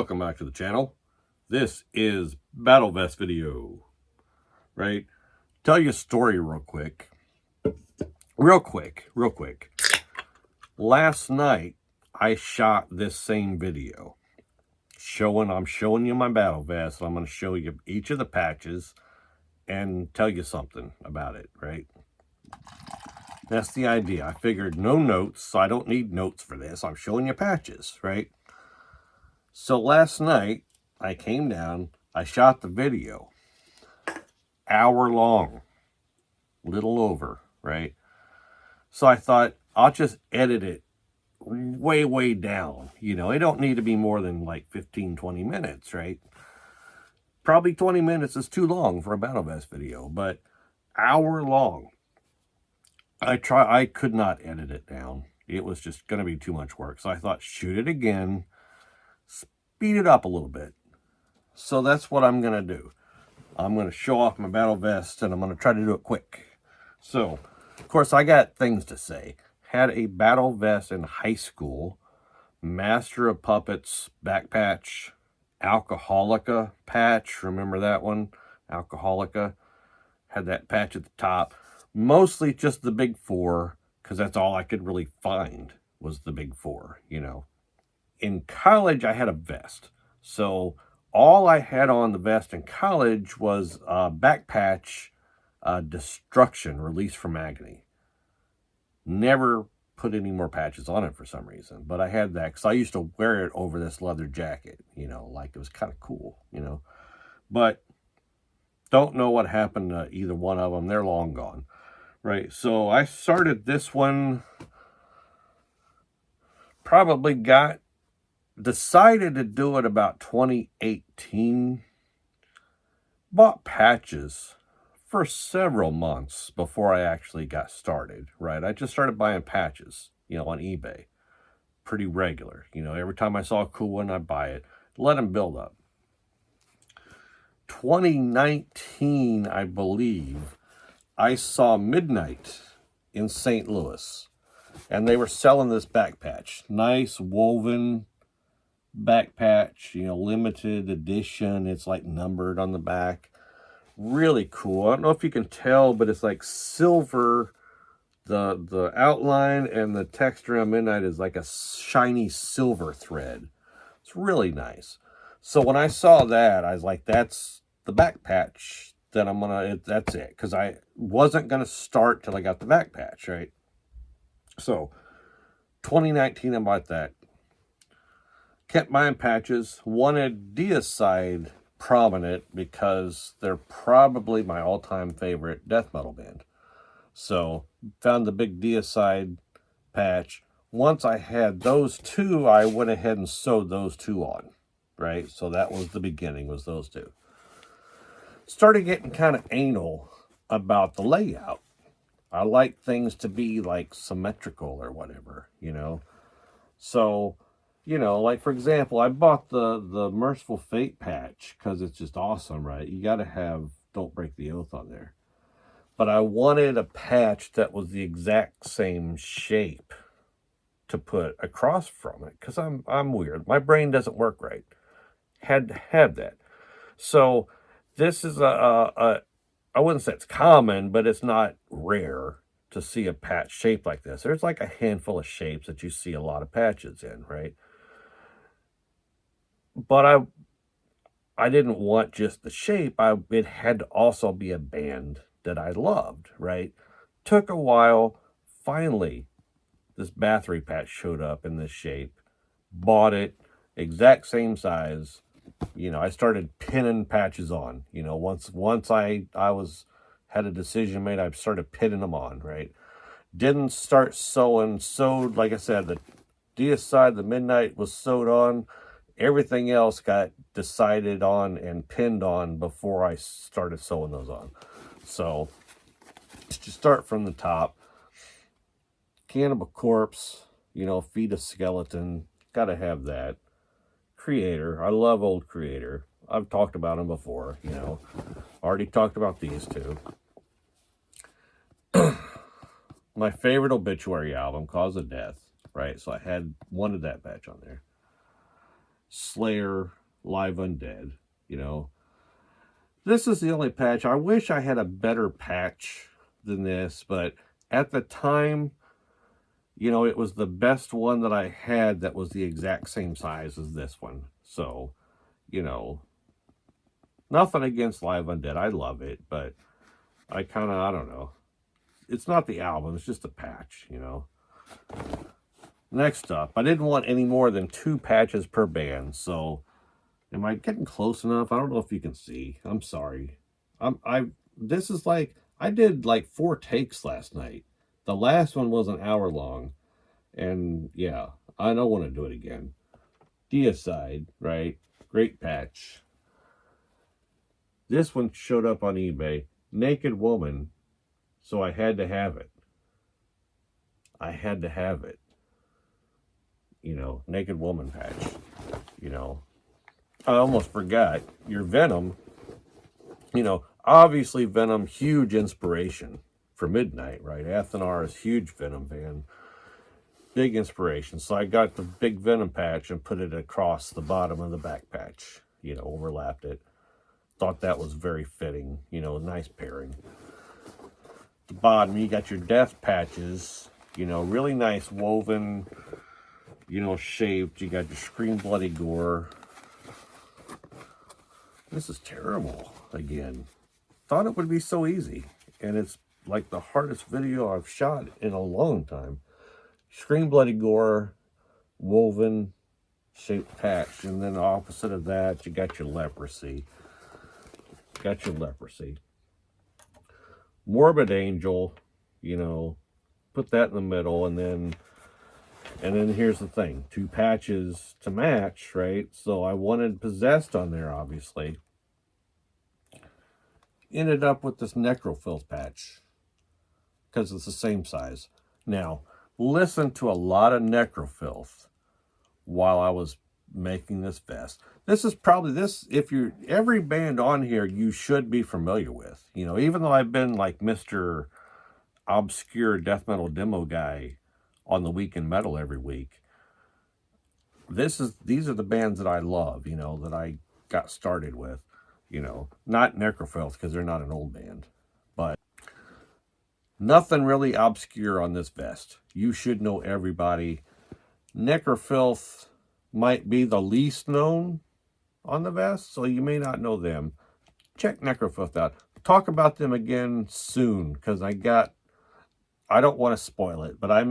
welcome back to the channel. This is Battle Vest video, right? Tell you a story real quick. Last night, I shot this same video. I'm showing you my battle vest. I'm going to show you each of the patches and tell you something about it, right? That's the idea. I figured no notes, so I don't need notes for this. I'm showing you patches, right? So last night, I came down, I shot the video. Hour long. Little over, right? So I thought, I'll just edit it way down. You know, it don't need to be more than like 15, 20 minutes, right? Probably 20 minutes is too long for a Battle Vest video, but hour long. I could not edit it down. It was just going to be too much work. So I thought, shoot it again, speed it up a little bit. So that's what I'm going to do. I'm going to show off my battle vest, and I'm going to try to do it quick. So, of course, I got things to say. Had a battle vest in high school. Master of Puppets back patch. Alcoholica patch. Remember that one? Alcoholica. Had that patch at the top. Mostly just the big four, because that's all I could really find was the big four, you know. In college, I had a vest. So all I had on the vest in college was back patch, Destruction, Release from Agony. Never put any more patches on it for some reason. But I had that because I used to wear it over this leather jacket, you know, like it was kind of cool, you know. But don't know what happened to either one of them. They're long gone. Right, so I started this one, decided to do it about 2018. Bought patches for several months before I actually got started, right? I just started buying patches, you know, on eBay. Pretty regular, you know, every time I saw a cool one, I'd buy it. Let them build up. 2019, I believe, I saw Midnight in St. Louis, and they were selling this back patch. Nice woven back patch, you know, limited edition. It's like numbered on the back. Really cool. I don't know if you can tell, but it's like silver. The outline and the texture on Midnight is like a shiny silver thread. It's really nice. So when I saw that, I was like, that's the back patch. Then that's it. Because I wasn't going to start till I got the back patch, right? So, 2019, I bought that. Kept buying patches. Wanted Deicide prominent because they're probably my all-time favorite death metal band. So, found the big Deicide patch. Once I had those two, I went ahead and sewed those two on, right? So that was the beginning, was those two. Started getting kind of anal about the layout. I like things to be like symmetrical or whatever, you know. So, you know, like for example, I bought the Merciful Fate patch because it's just awesome, right? You got to have Don't Break the Oath on there. But I wanted a patch that was the exact same shape to put across from it because I'm weird. My brain doesn't work right. Had to have that. So this is I wouldn't say it's common, but it's not rare to see a patch shaped like this. There's like a handful of shapes that you see a lot of patches in, right? But I didn't want just the shape. It had to also be a band that I loved, right? Took a while. Finally, this Bathory patch showed up in this shape. Bought it, exact same size. You know, I started pinning patches on. You know, once I had a decision made, I started pinning them on, right? Didn't start sewed, like I said, the Deicide, the Midnight was sewed on. Everything else got decided on and pinned on before I started sewing those on. So, to start from the top, Cannibal Corpse, you know, Feed a Skeleton, gotta have that. Creator, I love old Creator. I've talked about them before, you know. Already talked about these two. My favorite Obituary album, Cause of Death, right? So I wanted that patch on there. Slayer Live Undead, you know. This is the only patch. I wish I had a better patch than this, but at the time, you know, it was the best one that I had that was the exact same size as this one. So, you know, nothing against Live Undead. I love it, but I don't know. It's not the album, it's just a patch, you know. Next up, I didn't want any more than 2 patches per band, so am I getting close enough? I don't know if you can see. I'm sorry. This is like, I did like 4 takes last night. The last one was an hour long, and yeah, I don't want to do it again. Deicide, right? Great patch. This one showed up on eBay. Naked Woman, so I had to have it. I had to have it. You know, Naked Woman patch. You know, I almost forgot. Your Venom, you know, obviously Venom, huge inspiration for Midnight, right? Athanar is huge Venom fan. Big inspiration. So I got the big Venom patch and put it across the bottom of the back patch. You know, overlapped it. Thought that was very fitting. You know, nice pairing. At the bottom, you got your Death patches. You know, really nice woven, you know, shaped. You got your Scream Bloody Gore. This is terrible again. Thought it would be so easy. And it's like the hardest video I've shot in a long time. Scream Bloody Gore, woven, shaped patch. And then opposite of that, you got your Leprosy. Got your Leprosy. Morbid Angel, you know, put that in the middle, and then here's the thing, 2 patches to match, right? So I wanted Possessed on there, obviously. Ended up with this Necrofilth patch because it's the same size. Now, listen to a lot of Necrofilth while I was making this vest. This is probably if you're every band on here you should be familiar with. You know, even though I've been like Mr. Obscure death metal demo guy on the Week in Metal every week, these are the bands that I love, you know, that I got started with. You know, not Necrofilth because they're not an old band, but nothing really obscure on this vest. You should know everybody. Necrofilth might be the least known on the vest, so you may not know them. Check Necrofilth out. Talk about them again soon, because I don't want to spoil it, but I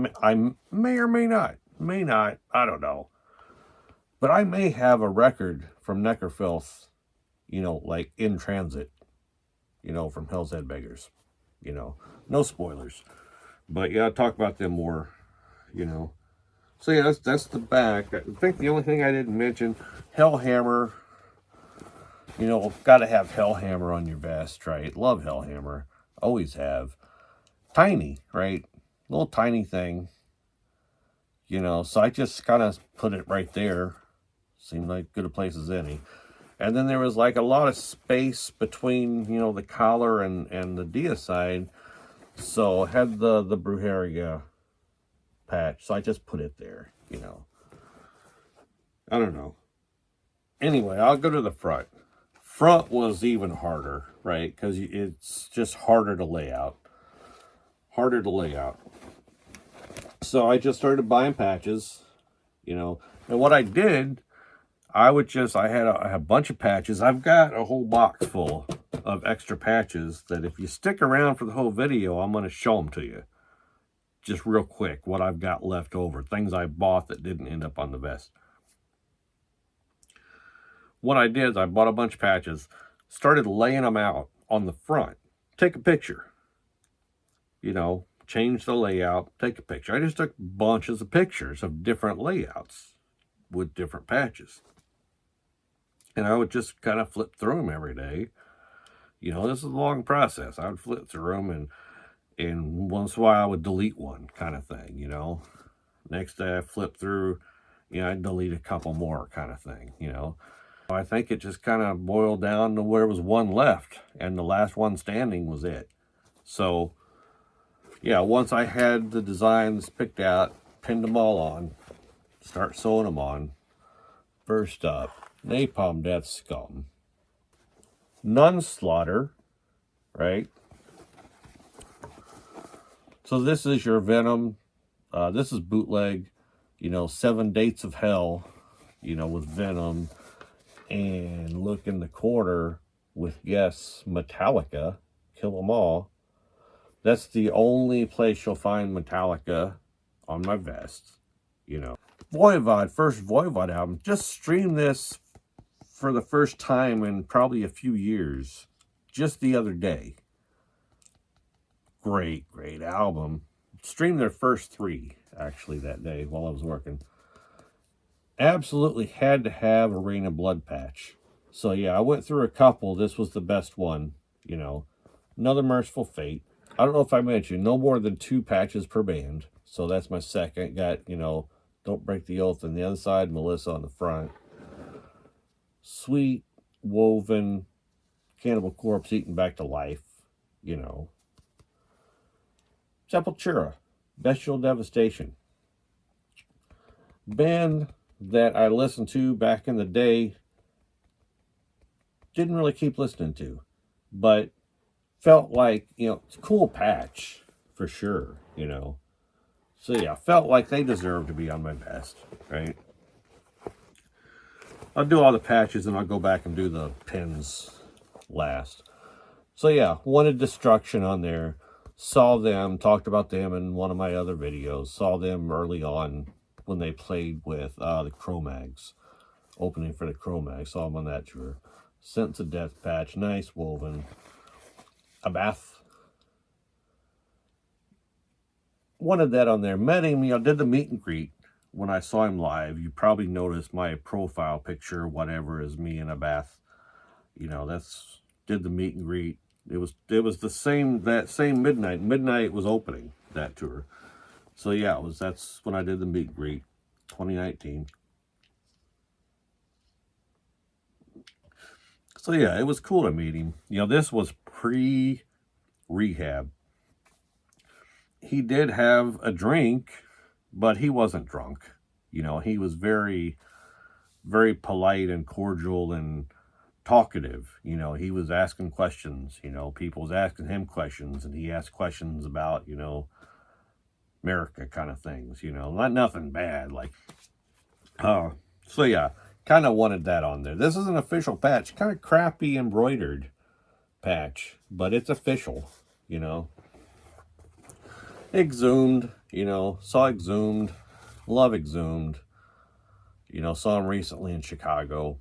may or may not, I don't know. But I may have a record from Necrofilth, you know, like in transit, you know, from Hell's Head Beggars, you know, no spoilers. But yeah, I'll talk about them more, you know. So yeah, that's the back. I think the only thing I didn't mention, Hellhammer. You know, got to have Hellhammer on your vest, right? Love Hellhammer. Always have. Tiny, right? Little tiny thing. You know, so I just kind of put it right there. Seemed like good a place as any. And then there was like a lot of space between, you know, the collar and the Deicide. So I had the Brujeria patch. So I just put it there, you know. I don't know. Anyway, I'll go to the front. Front was even harder, right? Because it's just harder to lay out. Harder to lay out. So I just started buying patches, you know. And what I did, I had a bunch of patches. I've got a whole box full of extra patches that if you stick around for the whole video, I'm going to show them to you. Just real quick, what I've got left over. Things I bought that didn't end up on the vest. What I did is I bought a bunch of patches, started laying them out on the front. Take a picture. You know, change the layout, take a picture. I just took bunches of pictures of different layouts with different patches. And I would just kind of flip through them every day. You know, this is a long process. I would flip through them and once in a while I would delete one kind of thing, you know. Next day I flip through, you know, I'd delete a couple more kind of thing, you know. I think it just kind of boiled down to where was one left, and the last one standing was it. So, yeah, once I had the designs picked out, pinned them all on, start sewing them on. First up, Napalm Death Scum. Nun Slaughter, right? So this is your Venom. This is bootleg, 7 Dates of Hell, with Venom. And look in the corner with, yes, Metallica, Kill 'Em All. That's the only place you'll find Metallica on my vest, Voivod, first Voivod album. Just streamed this for the first time in probably a few years, just the other day. Great album. Streamed their first 3, actually, that day while I was working. Absolutely had to have a Rain of Blood patch. So yeah, I went through a couple. This was the best one, Another Merciful Fate. I don't know if I mentioned, no more than 2 patches per band. So that's my second. Got, Don't Break the Oath on the other side, Melissa on the front. Sweet, Woven, Cannibal Corpse eaten back to life, Sepultura, Bestial Devastation. Band that I listened to back in the day, didn't really keep listening to, but felt like, it's a cool patch for sure, So yeah, felt like they deserve to be on my vest, right? I'll do all the patches and I'll go back and do the pins last. So yeah, Wanted Destruction on there. Saw them, talked about them in one of my other videos. Saw them early on when they played with the Cro-Mags. Opening for the Cro-Mags. Saw them on that tour. Sense of Death patch. Nice Woven. Abath. Wanted that on there. Met him, did the meet and greet. When I saw him live, you probably noticed my profile picture, whatever, is me and Abath. Did the meet and greet. It was the same, that same midnight. Midnight was opening that tour. So yeah, that's when I did the meet and greet, 2019. So yeah, it was cool to meet him. This was pre-rehab. He did have a drink, but he wasn't drunk. He was very, very polite and cordial and talkative. He was asking questions. People was asking him questions, and he asked questions about, America kind of things. Not nothing bad. So yeah, kind of wanted that on there. This is an official patch, kind of crappy embroidered patch, but it's official. Exhumed, saw Exhumed, love Exhumed. Saw him recently in Chicago.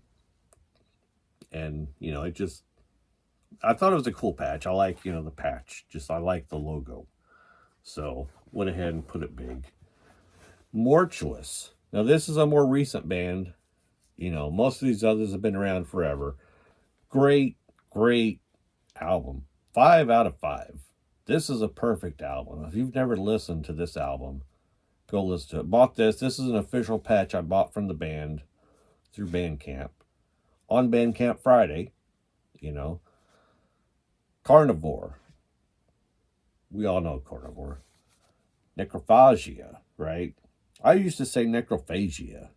And, I thought it was a cool patch. I like, the patch. I like the logo. So, went ahead and put it big. Mortuous. Now, this is a more recent band. Most of these others have been around forever. Great album. 5 out of 5. This is a perfect album. If you've never listened to this album, go listen to it. Bought this. This is an official patch I bought from the band through Bandcamp. On Bandcamp Friday, Carnivore. We all know Carnivore. Necrophagia, right? I used to say necrophagia,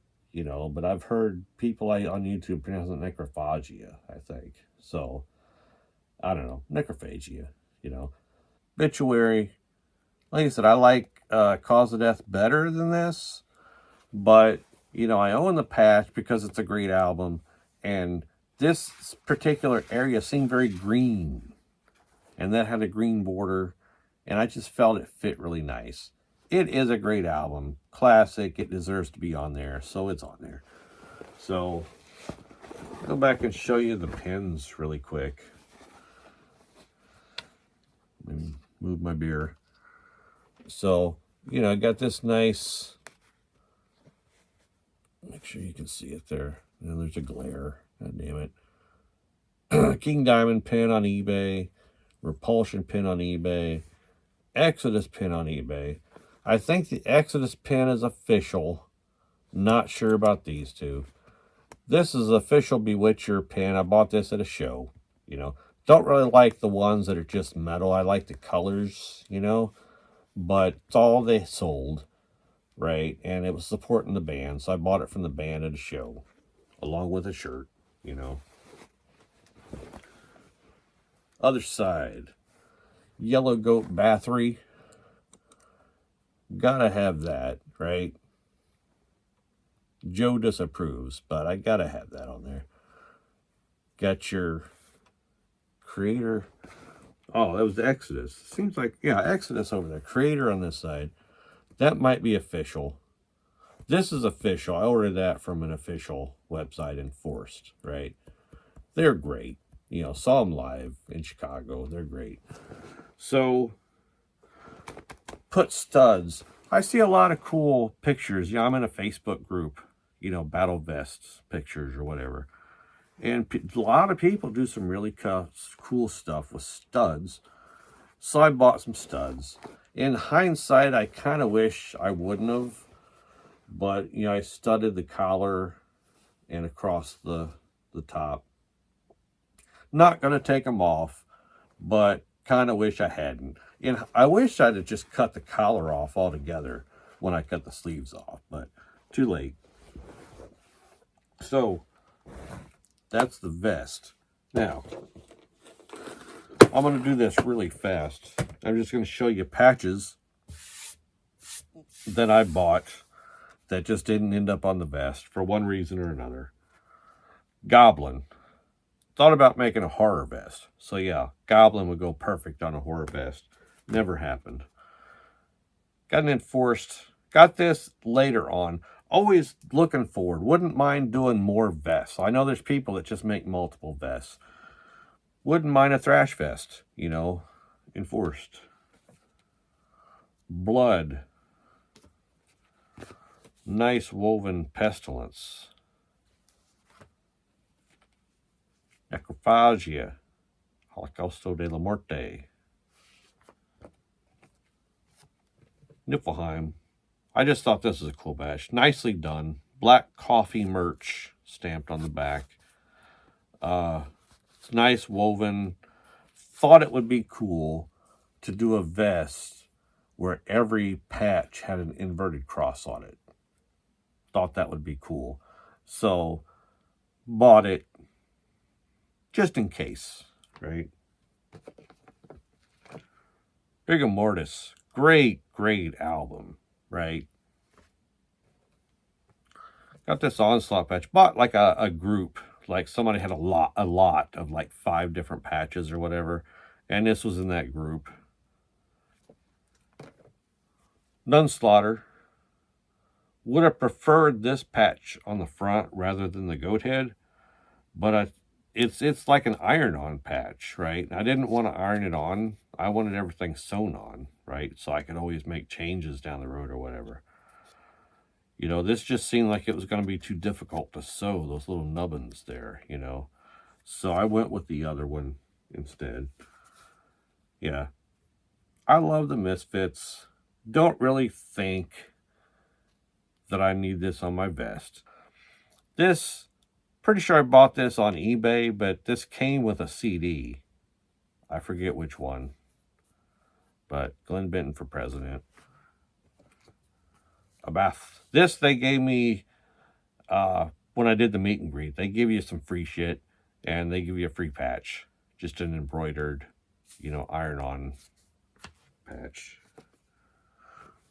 but I've heard people on YouTube pronounce it necrophagia, I think. So, I don't know. Necrophagia, Obituary. Like I said, I like Cause of Death better than this, but, I own the patch because it's a great album. And this particular area seemed very green. And that had a green border. And I just felt it fit really nice. It is a great album. Classic. It deserves to be on there. So it's on there. So, go back and show you the pins really quick. Let me move my beer. So, I got this nice... Make sure you can see it there. There's a glare. God damn it. King Diamond pin on eBay. Repulsion pin on eBay. Exodus pin on eBay. I think the Exodus pin is official. Not sure about these two. This is official Bewitcher pin. I bought this at a show. Don't really like the ones that are just metal. I like the colors, But it's all they sold. Right, and it was supporting the band, so I bought it from the band at a show. along with a shirt, you know. Other side, yellow goat battery. Gotta have that, right? Joe disapproves, but I gotta have that on there. Got your creator. Oh, that was the Exodus. Seems like, yeah, Exodus over there. Creator on this side. That might be official. This is official. I ordered that from an official website, Enforced, right? They're great. You know, saw them live in Chicago. They're great. So, put studs. I see a lot of cool pictures. Yeah, I'm in a Facebook group, you know, battle vests pictures or whatever. And a lot of people do some really cool stuff with studs. So I bought some studs. In hindsight, I kind of wish I wouldn't have. But, you know, I studded the collar and across the top. Not going to take them off, but kind of wish I hadn't. And I wish I'd have just cut the collar off altogether when I cut the sleeves off, but too late. So, that's the vest. Now, I'm going to do this really fast. I'm just going to show you patches that I bought that just didn't end up on the vest for one reason or another. Goblin. Thought about making a horror vest. So yeah, Goblin would go perfect on a horror vest. Never happened. Got an Enforced. Got this later on. Always looking forward. Wouldn't mind doing more vests. I know there's people that just make multiple vests. Wouldn't mind a thrash vest, you know, Enforced. Blood. Nice woven pestilence. Necrophagia. Holocausto de la Muerte. Niflheim. I just thought this was a cool badge. Nicely done. Black coffee merch stamped on the back. It's nice woven. Thought it would be cool to do a vest where every patch had an inverted cross on it. Thought that would be cool. So, bought it just in case, right? Rigor Mortis. Great album, right? Got this Onslaught patch. Bought like a group. Like somebody had a lot of like 5 different patches or whatever. And this was in that group. Nunslaughter. Would have preferred this patch on the front rather than the goat head. But it's like an iron-on patch, right? I didn't want to iron it on. I wanted everything sewn on, right? So I could always make changes down the road or whatever. You know, this just seemed like it was going to be too difficult to sew, those little nubbins there, you know. So I went with the other one instead. Yeah. I love the Misfits. Don't really think that I need this on my vest. This, pretty sure I bought this on eBay, but this came with a CD. I forget which one. But Glenn Benton for president. A bath. This they gave me when I did the meet and greet. They give you some free shit, and they give you a free patch. Just an embroidered, you know, iron-on patch.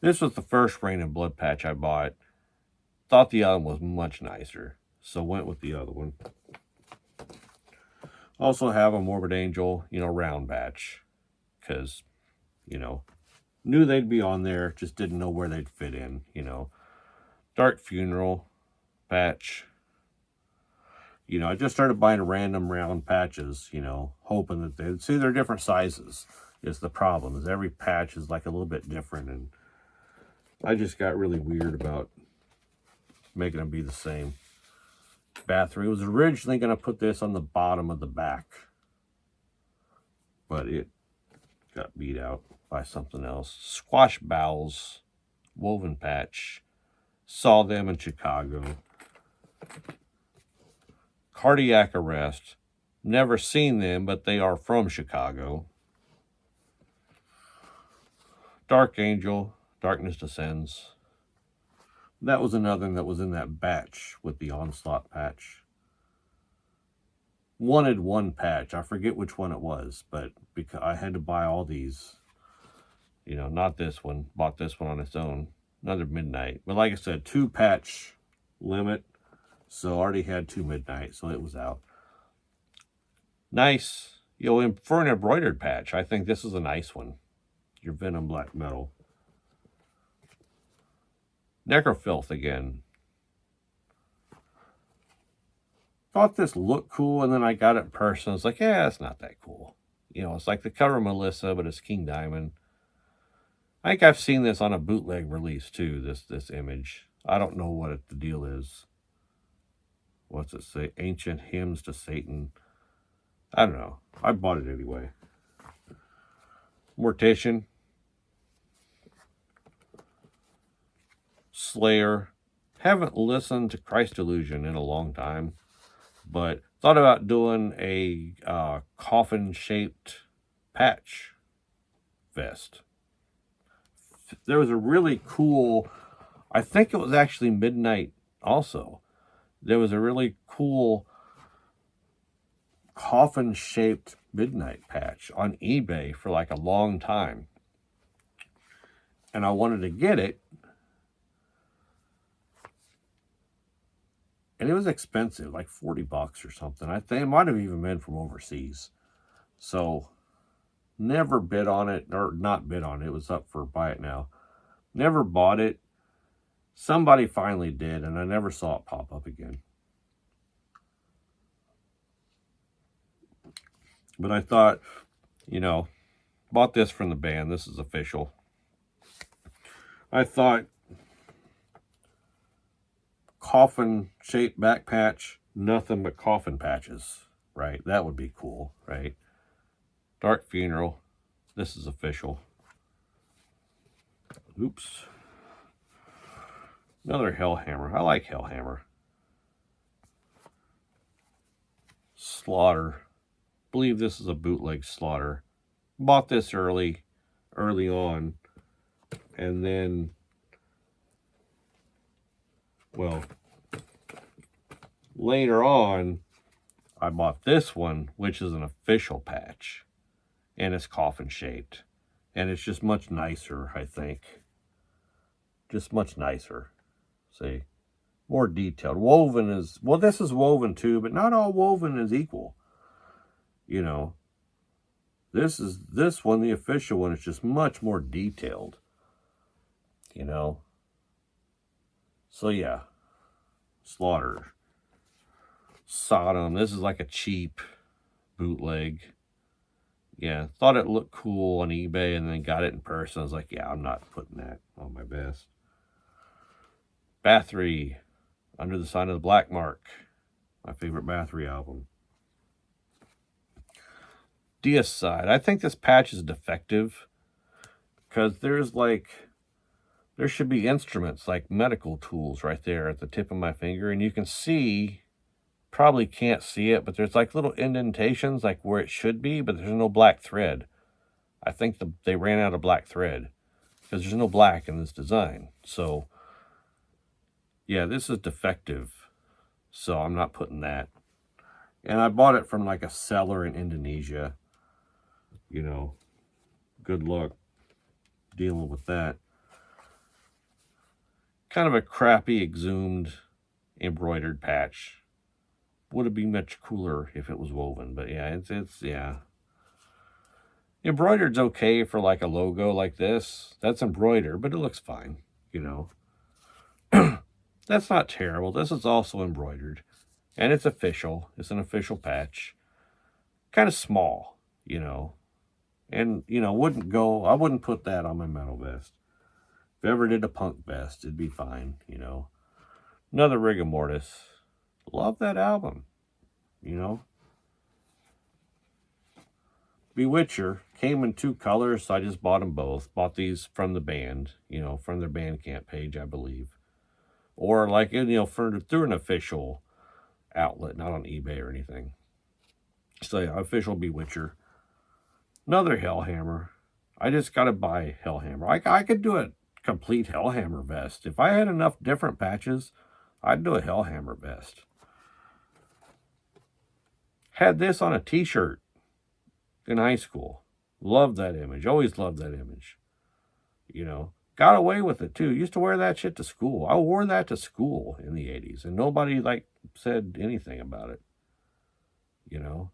This was the first Rain and Blood patch I bought. Thought the other one was much nicer, so went with the other one. Also have a Morbid Angel, you know, round patch, because, you know, knew they'd be on there, just didn't know where they'd fit in, you know. Dark Funeral patch. You know, I just started buying random round patches, you know, hoping that they'd see they're different sizes is the problem. Is every patch is like a little bit different, and I just got really weird about making them be the same. Bathory was originally going to put this on the bottom of the back, but it got beat out by something else. Squash Bowels, woven patch. Saw them in Chicago. Cardiac Arrest. Never seen them, but they are from Chicago. Dark Angel, Darkness Descends. That was another one that was in that batch with the Onslaught patch. wanted one patch. I forget which one it was, but because I had to buy all these, you know, not this one, bought this one on its own, another midnight. But like I said, 2 patch limit, so I already had 2 midnight, so it was out. Nice, you know, for an embroidered patch, I think this is a nice one. Your Venom Black Metal. Necrofilth again. Thought this looked cool, and then I got it in person. I was like, yeah, it's not that cool. You know, it's like the cover of Melissa, but it's King Diamond. I think I've seen this on a bootleg release too, this image. I don't know what the deal is. What's it say? Ancient Hymns to Satan. I don't know. I bought it anyway. Mortician. Slayer. Haven't listened to Christ Illusion in a long time, but thought about doing a coffin-shaped patch vest. There was a really cool, I think it was actually Midnight also. There was a really cool coffin-shaped Midnight patch on eBay for like a long time. And I wanted to get it. And it was expensive, like $40 or something. I think it might have even been from overseas. So, never bid on it, or not bid on it. It was up for buy it now. Never bought it. Somebody finally did, and I never saw it pop up again. But I thought, you know, bought this from the band. This is official. I thought, coffin-shaped back patch, nothing but coffin patches, right? That would be cool, right? Dark Funeral. This is official. Oops. Another Hellhammer. I like Hellhammer. Slaughter. Believe this is a bootleg Slaughter. Bought this early on. And then, well, later on, I bought this one, which is an official patch. And it's coffin shaped. And it's just much nicer, I think. Just much nicer. See? More detailed. Woven is, well, this is woven too, but not all woven is equal. You know. This one, the official one, is just much more detailed. You know. So yeah. Slaughter. Sodom. This is like a cheap bootleg. Yeah, thought it looked cool on eBay and then got it in person. I was like, yeah, I'm not putting that on my vest. Bathory, Under the Sign of the Black Mark. My favorite Bathory album. Deicide. I think this patch is defective because there should be instruments like medical tools right there at the tip of my finger, and you can see, probably can't see it, but there's like little indentations like where it should be, but there's no black thread. I think they ran out of black thread because there's no black in this design. So yeah, this is defective, so I'm not putting that. And I bought it from like a seller in Indonesia. You know, good luck dealing with that. Kind of a crappy exhumed embroidered patch. Would have been much cooler if it was woven, but yeah, it's yeah. Embroidered's okay for like a logo like this. That's embroidered, but it looks fine, you know. That's not terrible. This is also embroidered, and it's official. It's an official patch. Kind of small, you know. And, you know, I wouldn't put that on my metal vest. If I ever did a punk vest, it'd be fine, you know. Another Rigor Mortis. Love that album, you know. Bewitcher came in 2 colors, so I just bought them both. Bought these from the band, you know, from their Bandcamp page, I believe. Or like, you know, through an official outlet, not on eBay or anything. So yeah, official Bewitcher. Another Hellhammer. I just got to buy Hellhammer. I could do a complete Hellhammer vest. If I had enough different patches, I'd do a Hellhammer vest. Had this on a t-shirt in high school. Loved that image. Always loved that image. You know, got away with it too. Used to wear that shit to school. I wore that to school in the 80s and nobody like said anything about it. You know.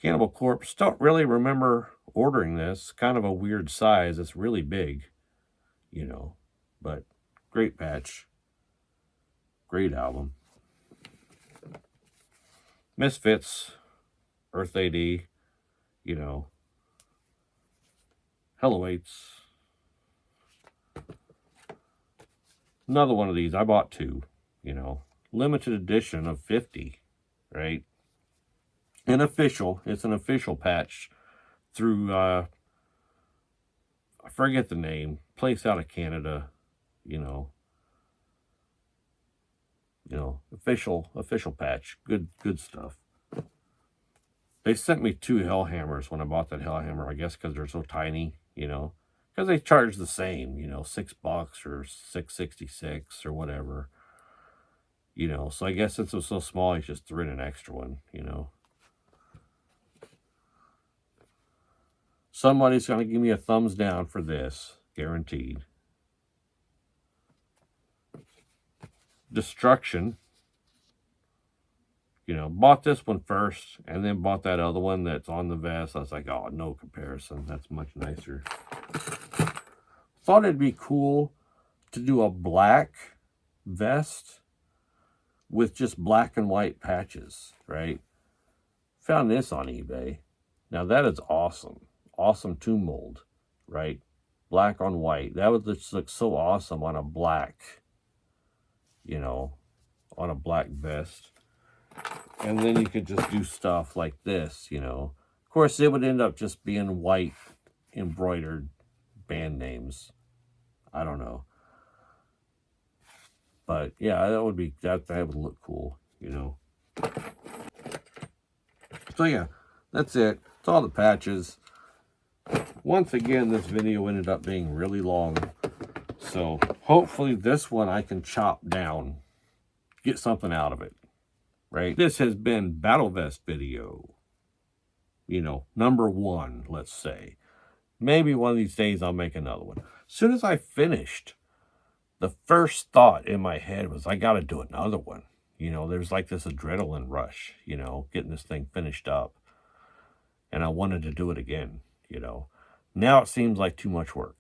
Cannibal Corpse. Don't really remember ordering this. Kind of a weird size. It's really big. You know. But great patch. Great album. Misfits. Earth AD. You know. Hellowaits. Another one of these. I bought 2. You know. Limited edition of 50. Right? An official. It's an official patch through, I forget the name. Place out of Canada. You know, official patch. Good stuff. They sent me 2 Hellhammers when I bought that Hellhammer, I guess because they're so tiny, you know. Because they charge the same, you know, $6 or $6.66 or whatever. You know, so I guess since it was so small, I just threw in an extra one, you know. Somebody's going to give me a thumbs down for this, guaranteed. Destruction. You know, bought this one first and then bought that other one that's on the vest. I was like, oh, no comparison. That's much nicer. Thought it'd be cool to do a black vest with just black and white patches, right? Found this on eBay. Now that is awesome. Awesome tomb mold, right? Black on white. That would just look so awesome on a black, you know, on a black vest. And then you could just do stuff like this, you know. Of course, it would end up just being white embroidered band names. I don't know. But yeah, that would be, that would look cool, you know. So yeah, that's it. It's all the patches. Once again, this video ended up being really long. So hopefully this one I can chop down. Get something out of it. Right? This has been Battle Vest video. You know, number 1, let's say. Maybe one of these days I'll make another one. As soon as I finished, the first thought in my head was, I got to do another one. You know, there's like this adrenaline rush, you know, getting this thing finished up. And I wanted to do it again, you know. Now it seems like too much work.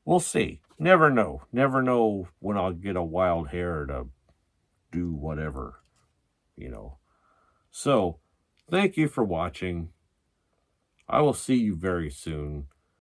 We'll see. Never know. Never know when I'll get a wild hair to do whatever, you know. So, thank you for watching. I will see you very soon.